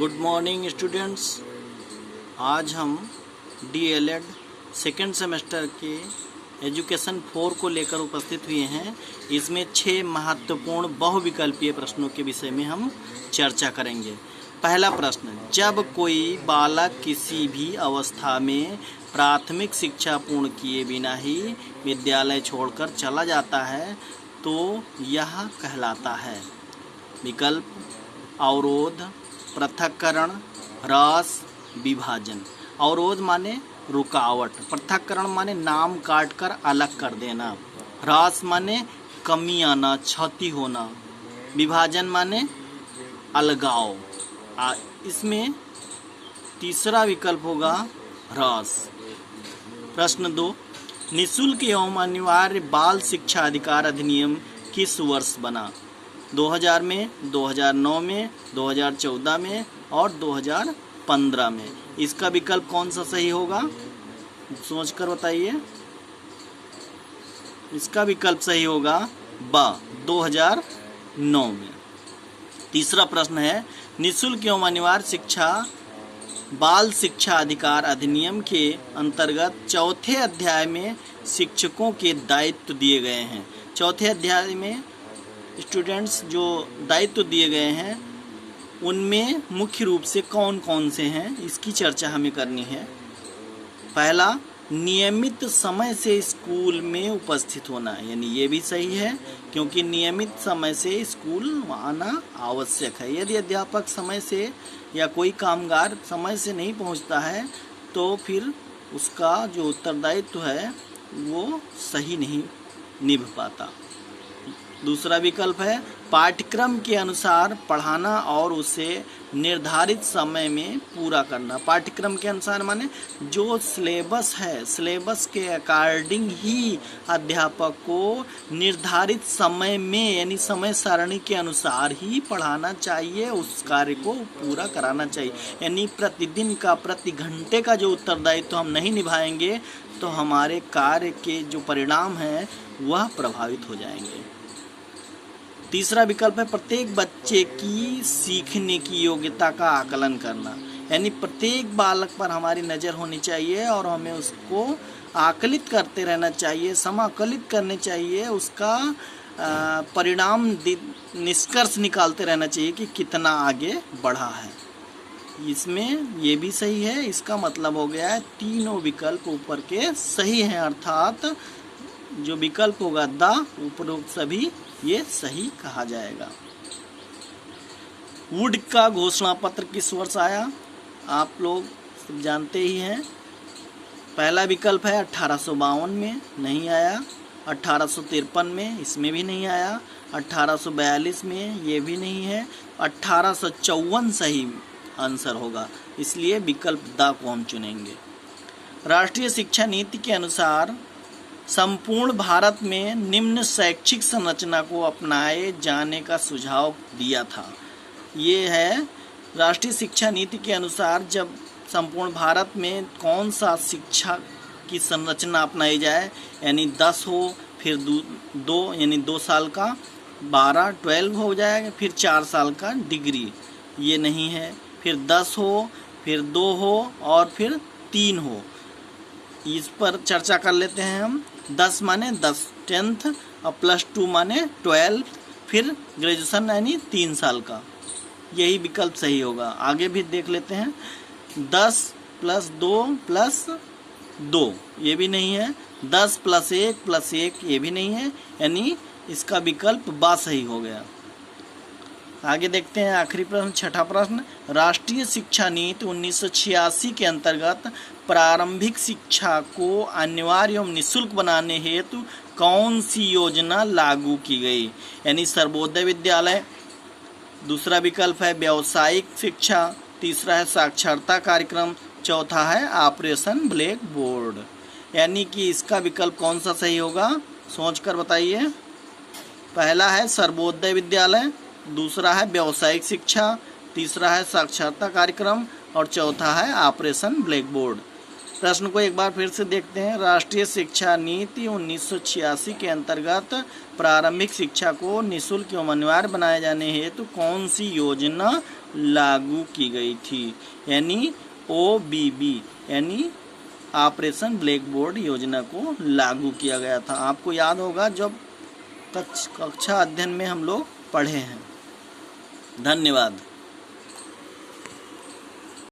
Good morning students. आज हम DElEd second semester के एजुकेशन 4 को लेकर उपस्थित हुए हैं। इसमें 6 महत्वपूर्ण बहुविकल्पीय प्रश्नों के विषय में हम चर्चा करेंगे। पहला प्रश्न, जब कोई बालक किसी भी अवस्था में प्राथमिक शिक्षा पूर्ण किए बिना ही विद्यालय छोड़कर चला जाता है तो यह कहलाता है। विकल्प: अवरोध, पृथक्करण, ह्रास, विभाजन। अवरोध माने रुकावट, पृथक्करण माने नाम काटकर अलग कर देना, ह्रास माने कमी आना, क्षति होना, विभाजन माने अलगाव। इसमें तीसरा विकल्प होगा ह्रास। प्रश्न 2, निःशुल्क एवं अनिवार्य बाल शिक्षा अधिकार अधिनियम किस वर्ष बना? 2000 में, 2009 में, 2014 में और 2015 में। इसका विकल्प कौन सा सही होगा, सोचकर बताइए। इसका विकल्प सही होगा ब, 2009 में। तीसरा प्रश्न है, निःशुल्क एवं अनिवार्य शिक्षा बाल शिक्षा अधिकार अधिनियम के अंतर्गत चौथे अध्याय में शिक्षकों के दायित्व दिए गए हैं। चौथे अध्याय में स्टूडेंट्स जो दायित्व दिए गए हैं उनमें मुख्य रूप से कौन कौन से हैं, इसकी चर्चा हमें करनी है। पहला, नियमित समय से स्कूल में उपस्थित होना, यानी ये भी सही है क्योंकि नियमित समय से स्कूल आना आवश्यक है। यदि अध्यापक समय से या कोई कामगार समय से नहीं पहुंचता है तो फिर उसका जो उत्तरदायित्व है वो सही नहीं निभ पाता। दूसरा विकल्प है पाठ्यक्रम के अनुसार पढ़ाना और उसे निर्धारित समय में पूरा करना। पाठ्यक्रम के अनुसार माने जो सिलेबस है, सिलेबस के अकॉर्डिंग ही अध्यापक को निर्धारित समय में यानी समय सारणी के अनुसार ही पढ़ाना चाहिए, उस कार्य को पूरा कराना चाहिए। यानी प्रतिदिन का, प्रति घंटे का जो उत्तरदायित्व हम नहीं निभाएंगे तो हमारे कार्य के जो परिणाम हैं वह प्रभावित हो जाएंगे। तीसरा विकल्प है प्रत्येक बच्चे की सीखने की योग्यता का आकलन करना, यानी प्रत्येक बालक पर हमारी नज़र होनी चाहिए और हमें उसको आकलित करते रहना चाहिए, समाकलित करने चाहिए, उसका परिणाम निष्कर्ष निकालते रहना चाहिए कि कितना आगे बढ़ा है। इसमें ये भी सही है। इसका मतलब हो गया है तीनों विकल्प ऊपर के सही हैं, अर्थात जो विकल्प होगा द, उपरोक्त सभी ये सही कहा जाएगा। वुड का घोषणा पत्र किस वर्ष आया? आप लोग सब जानते ही हैं। पहला विकल्प है 1852 में, नहीं आया। 1853 में, इसमें भी नहीं आया। 1842 में, ये भी नहीं है। 1854 सही आंसर होगा, इसलिए विकल्प द को हम चुनेंगे। राष्ट्रीय शिक्षा नीति के अनुसार संपूर्ण भारत में निम्न शैक्षिक संरचना को अपनाए जाने का सुझाव दिया था। ये है राष्ट्रीय शिक्षा नीति के अनुसार जब संपूर्ण भारत में कौन सा शिक्षा की संरचना अपनाई जाए, यानी 10 हो, फिर 2 यानी 2 साल का 12 हो जाएगा, फिर 4 साल का डिग्री, ये नहीं है। फिर 10 हो, फिर 2 हो और फिर 3 हो। इस पर चर्चा कर लेते हैं हम। 10 माने 10 10th और +2 माने 12, फिर ग्रेजुएशन यानी 3 साल का, यही विकल्प सही होगा। आगे भी देख लेते हैं। 10 + 2 + 2 ये भी नहीं है। 10 + 1 + 1 ये भी नहीं है, यानी इसका विकल्प बा सही हो गया। आगे देखते हैं आखिरी प्रश्न, छठा प्रश्न, राष्ट्रीय शिक्षा नीति 1986 के अंतर्गत प्रारंभिक शिक्षा को अनिवार्य एवं निःशुल्क बनाने हेतु कौन सी योजना लागू की गई? यानी सर्वोदय विद्यालय। दूसरा विकल्प है व्यावसायिक शिक्षा। तीसरा है साक्षरता कार्यक्रम। चौथा है ऑपरेशन ब्लैक बोर्ड। यानी कि इसका विकल्प कौन सा सही होगा, सोचकर बताइए। पहला है सर्वोदय विद्यालय, दूसरा है व्यावसायिक शिक्षा, तीसरा है साक्षरता कार्यक्रम और चौथा है ऑपरेशन ब्लैक बोर्ड। प्रश्न को एक बार फिर से देखते हैं। राष्ट्रीय शिक्षा नीति 1986 के अंतर्गत प्रारंभिक शिक्षा को निःशुल्क एवं अनिवार्य बनाए जाने हेतु कौन सी योजना लागू की गई थी, यानी OBB यानी ऑपरेशन ब्लैक बोर्ड योजना को लागू किया गया था। आपको याद होगा जब कक्षा अध्ययन में हम लोग पढ़े हैं। धन्यवाद।